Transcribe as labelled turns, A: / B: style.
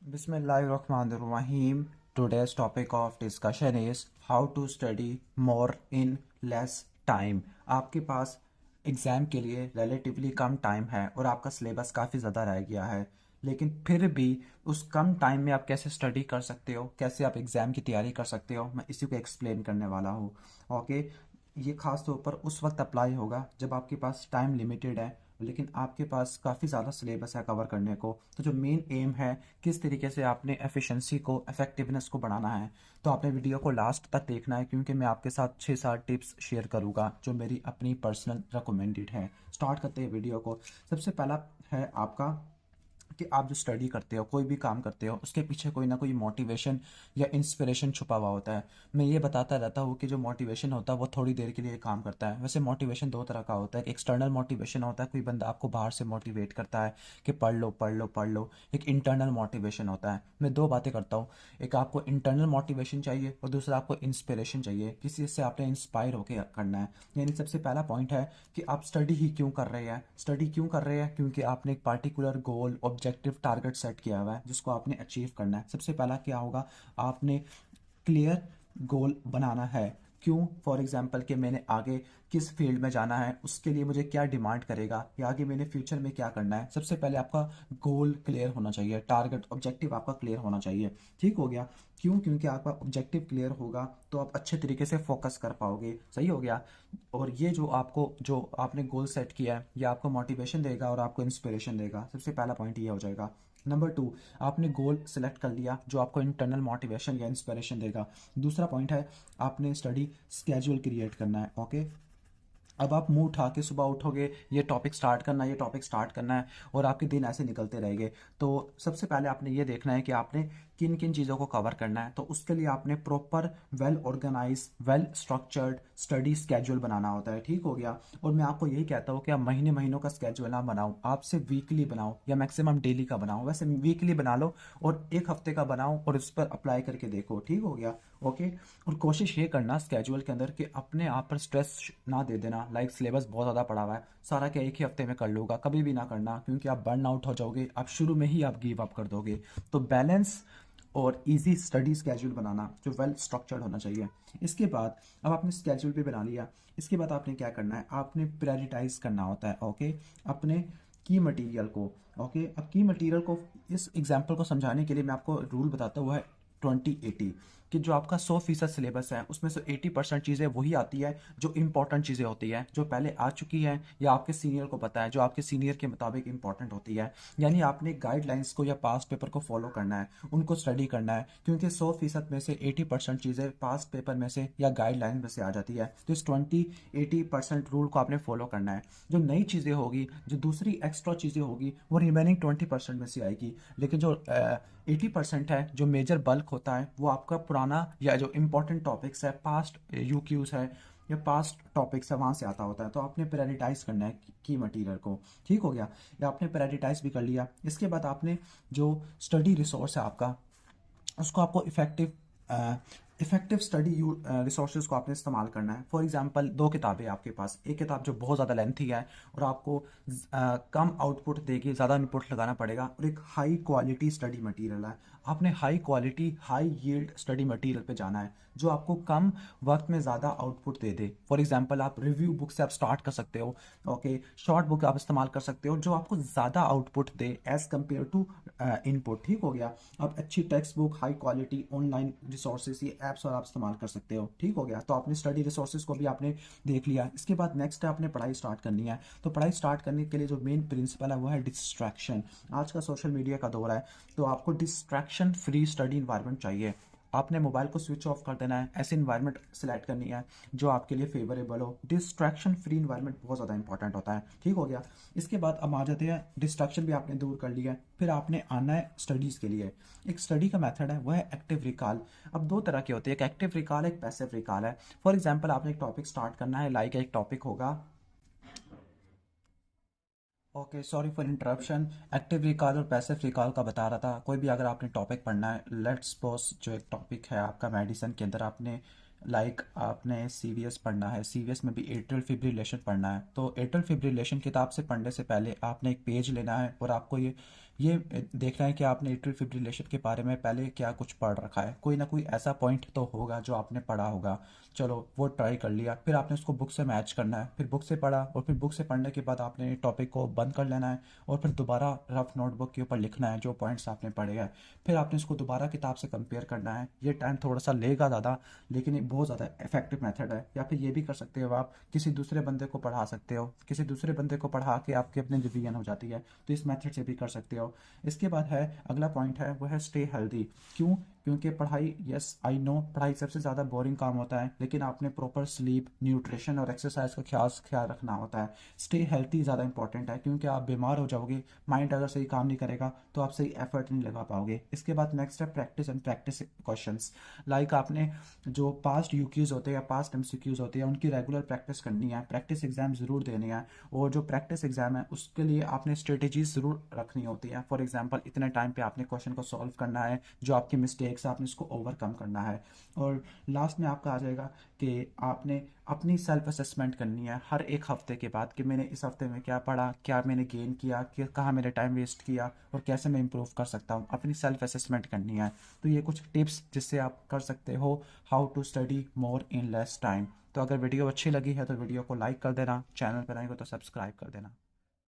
A: Bismillahirrahmanirrahim. Today's topic of discussion is how to study more in less time. आपके पास exam के लिए relatively कम time है और आपका सिलेबस काफ़ी ज़्यादा रह गया है, लेकिन फिर भी उस कम टाइम में आप कैसे स्टडी कर सकते हो, कैसे आप एग्ज़ाम की तैयारी कर सकते हो, मैं इसी को एक्सप्लेन करने वाला हूँ। ओके, ये ख़ास तौर पर उस वक्त अप्लाई होगा जब आपके पास टाइम लिमिटेड है लेकिन आपके पास काफ़ी ज़्यादा सिलेबस है कवर करने को। तो जो मेन एम है किस तरीके से आपने एफिशिएंसी को, इफेक्टिवनेस को बढ़ाना है, तो आपने वीडियो को लास्ट तक देखना है क्योंकि मैं आपके साथ 6-7 टिप्स शेयर करूँगा जो मेरी अपनी पर्सनल रिकमेंडेड है। स्टार्ट करते हैं वीडियो को। सबसे पहला है आपका कि आप जो स्टडी करते हो, कोई भी काम करते हो, उसके पीछे कोई ना कोई मोटिवेशन या इंस्पिरेशन छुपा हुआ होता है। मैं ये बताता रहता हूँ कि जो मोटिवेशन होता है वो थोड़ी देर के लिए काम करता है। वैसे मोटिवेशन दो तरह का होता है। एक एक्सटर्नल मोटिवेशन होता है, कोई बंदा आपको बाहर से मोटिवेट करता है कि पढ़ लो पढ़ लो पढ़ लो। एक इंटरनल मोटिवेशन होता है। मैं दो बातें करता हूँ, एक आपको इंटरनल मोटिवेशन चाहिए और दूसरा आपको इंस्पिरेशन चाहिए, किसी से आपने इंस्पायर होकर करना है। यानी सबसे पहला पॉइंट है कि आप स्टडी ही क्यों कर रहे हैं। स्टडी क्यों कर रहे हैं? क्योंकि आपने एक पार्टिकुलर गोल, ऑब्जेक्टिव, टारगेट सेट किया हुआ है जिसको आपने अचीव करना है। सबसे पहला क्या होगा, आपने क्लियर गोल बनाना है। क्यों? फॉर एग्जाम्पल कि मैंने आगे किस फील्ड में जाना है, उसके लिए मुझे क्या डिमांड करेगा या आगे मैंने फ्यूचर में क्या करना है। सबसे पहले आपका गोल क्लियर होना चाहिए, टारगेट ऑब्जेक्टिव आपका क्लियर होना चाहिए। ठीक हो गया? क्यों? क्योंकि आपका ऑब्जेक्टिव क्लियर होगा तो आप अच्छे तरीके से फोकस कर पाओगे। सही हो गया? और ये जो आपने गोल सेट किया है ये आपको मोटिवेशन देगा और आपको इंस्पिरेशन देगा। सबसे पहला पॉइंट ये हो जाएगा। नंबर 2, आपने गोल सेलेक्ट कर लिया जो आपको इंटरनल मोटिवेशन या इंस्पिरेशन देगा। दूसरा पॉइंट है आपने स्टडी स्केड्यूल क्रिएट करना है। ओके, अब आप मुंह उठा के सुबह उठोगे, ये टॉपिक स्टार्ट करना है, ये टॉपिक स्टार्ट करना है, और आपके दिन ऐसे निकलते रहेंगे। तो सबसे पहले आपने ये देखना है कि आपने किन किन चीज़ों को कवर करना है। तो उसके लिए आपने proper well organise, well structured study schedule बनाना होता है। ठीक हो गया? और मैं आपको यही कहता हूँ कि आप महीने महीनों का स्केड्यूल ना बनाओ, आपसे वीकली बनाओ या मैक्सिमम डेली का बनाओ। वैसे वीकली बना लो और एक हफ्ते का बनाओ और उस पर अप्लाई करके देखो। ठीक हो गया? ओके। और कोशिश ये करना स्केड्यूल के अंदर कि अपने आप पर स्ट्रेस ना दे देना, लाइक सिलेबस बहुत ज़्यादा पड़ा हुआ है, सारा क्या एक ही हफ्ते में कर लूँगा, कभी भी ना करना क्योंकि आप बर्न आउट हो जाओगे, आप शुरू में ही आप गिव अप कर दोगे। तो बैलेंस और इजी स्टडी स्केड्यूल बनाना जो वेल स्ट्रक्चर्ड होना चाहिए। इसके बाद अब आपने स्केड्यूल भी बना लिया, इसके बाद आपने क्या करना है, आपने प्रायोरिटाइज करना होता है। ओके, अपने की मटेरियल को। ओके, अब की मटेरियल को, इस एग्जाम्पल को समझाने के लिए मैं आपको रूल बताता हूँ, वो है 20-80। कि जो आपका 100% सिलेबस है उसमें से 80% चीज़ें वही आती है जो इंपॉर्टेंट चीज़ें होती है, जो पहले आ चुकी हैं या आपके सीनियर को पता है, जो आपके सीनियर के मुताबिक इंपॉर्टेंट होती है। यानी आपने गाइडलाइंस को या पास्ट पेपर को फॉलो करना है, उनको स्टडी करना है, क्योंकि 100% में से 80% चीज़ें पास्ट पेपर में से या गाइडलाइन में से आ जाती है। तो इस 20-80% रूल को आपने फॉलो करना है। जो नई चीज़ें होगी, जो दूसरी एक्स्ट्रा चीज़ें होगी, वो रिमेनिंग 20% में से आएगी। लेकिन जो 80% है, जो मेजर बल्क होता है, वो आपका पुराना या जो इंपॉर्टेंट टॉपिक्स है, पास्ट यूक्यूज है या पास्ट टॉपिक्स है, वहाँ से आता होता है। तो आपने प्रायोरिटाइज करना है की मटीरियल को। ठीक हो गया? या आपने प्रायोरिटाइज भी कर लिया, इसके बाद आपने जो स्टडी रिसोर्स है आपका, उसको आपको इफेक्टिव स्टडी रिसोर्सेज को आपने इस्तेमाल करना है। फॉर एग्जांपल 2 किताबें आपके पास, एक किताब जो बहुत ज़्यादा लेंथी है और आपको कम आउटपुट देगी, ज़्यादा इनपुट लगाना पड़ेगा, और एक हाई क्वालिटी स्टडी मटेरियल है। आपने high quality, high yield study material पे जाना है जो आपको कम वक्त में ज़्यादा output they they. For example आप रिव्यू बुक से आप स्टार्ट कर सकते हो। ओके, शॉर्ट बुक आप इस्तेमाल कर सकते हो जो आपको ज़्यादा आउटपुट दे एज कम्पेयर टू इनपुट। ठीक हो गया? आप अच्छी text book, high quality online resources, ये ऐप्स और आप इस्तेमाल कर सकते हो। ठीक हो गया? तो आपने स्टडी रिसोर्सेज को भी आपने देख लिया। इसके बाद नेक्स्ट है आपने पढ़ाई स्टार्ट करनी है। तो पढ़ाई स्टार्ट करने के लिए जो मेन प्रिंसिपल है वो है डिस्ट्रैक्शन। आज का सोशल मीडिया का दौर है, तो आपको डिस्ट्रैक्शन फ्री स्टडी इन्वायरमेंट चाहिए। आपने मोबाइल को स्विच ऑफ कर देना है, ऐसी इन्वायरमेंट सेलेक्ट करनी है जो आपके लिए फेवरेबल हो। डिस्ट्रैक्शन फ्री इन्वायरमेंट बहुत ज़्यादा इंपॉर्टेंट होता है। ठीक हो गया? इसके बाद अब आ जाते हैं, डिस्ट्रैक्शन भी आपने दूर कर लिया है, फिर आपने आना है स्टडीज़ के लिए। एक स्टडी का मेथड है, वह है एक्टिव रिकॉल। अब दो तरह की होती है, एक एक्टिव रिकॉल, एक पैसिव रिकॉल है। फॉर एग्जाम्पल आपने एक टॉपिक स्टार्ट करना है, लाइक एक टॉपिक होगा, okay sorry for interruption, active recall और पैसिव रिकॉल का बता रहा था। कोई भी अगर आपने टॉपिक पढ़ना है, लेट्स सपोज जो एक टॉपिक है आपका मेडिसिन के अंदर, आपने आपने सीवीएस पढ़ना है, सीवीएस में भी एट्रियल फिब्रिलेशन पढ़ना है। तो एट्रियल फिब्रिलेशन किताब से पढ़ने से पहले आपने एक पेज लेना है और आपको ये ये देखना है कि आपने एट्रियल फिब्रिलेशन के बारे में पहले क्या कुछ पढ़ रखा है। कोई ना कोई ऐसा पॉइंट तो होगा जो आपने पढ़ा होगा, चलो वो ट्राई कर लिया, फिर आपने उसको बुक से मैच करना है, फिर बुक से पढ़ा, और फिर बुक से पढ़ने के बाद आपने टॉपिक को बंद कर लेना है और फिर दोबारा रफ नोटबुक के ऊपर लिखना है जो पॉइंट्स आपने पढ़े हैं। फिर आपने इसको दोबारा किताब से कंपेयर करना है। ये टाइम थोड़ा सा लेगा ज़्यादा, लेकिन ये बहुत ज़्यादा इफेक्टिव मेथड है। या फिर ये भी कर सकते हो, आप किसी दूसरे बंदे को पढ़ा सकते हो, किसी दूसरे बंदे को पढ़ा के आपकी अपनी रिवीजन हो जाती है, तो इस मेथड से भी कर सकते हो। इसके बाद है अगला पॉइंट है वो है स्टे हेल्दी। क्यों? क्योंकि पढ़ाई, यस आई नो, पढ़ाई सबसे ज़्यादा बोरिंग काम होता है, लेकिन आपने प्रॉपर स्लीप, न्यूट्रिशन और एक्सरसाइज का ख्याल रखना होता है। स्टे हेल्थी ज़्यादा इंपॉर्टेंट है, क्योंकि आप बीमार हो जाओगे, माइंड अगर सही काम नहीं करेगा तो आप सही एफर्ट नहीं लगा पाओगे। इसके बाद नेक्स्ट है practice and practice questions. Like आपने जो पास्ट यूक्यूज़ होते हैं या पास्ट एमसीक्यूज़ होते हैं उनकी रेगुलर प्रैक्टिस करनी है, प्रैक्टिस एग्जाम ज़रूर देने हैं। और जो प्रैक्टिस एग्जाम है उसके लिए आपने स्ट्रेटेजीज ज़रूर रखनी होती है। फॉर एग्जांपल इतने टाइम पे आपने क्वेश्चन को सॉल्व करना है, जो आपकी मिस्टेक्स आपने इसको ओवरकम करना है। और लास्ट में आपका आ जाएगा कि आपने अपनी सेल्फ असेसमेंट करनी है हर एक हफ्ते के बाद कि मैंने इस हफ्ते में क्या पढ़ा, क्या मैंने गेन किया, कि कहाँ मैंने टाइम वेस्ट किया और कैसे मैं इंप्रूव कर सकता हूँ। अपनी सेल्फ असेसमेंट करनी है। तो ये कुछ टिप्स जिससे आप कर सकते हो how to study more in less time. तो अगर वीडियो अच्छी लगी है तो वीडियो को लाइक कर देना, चैनल पर आएंगे तो सब्सक्राइब कर देना।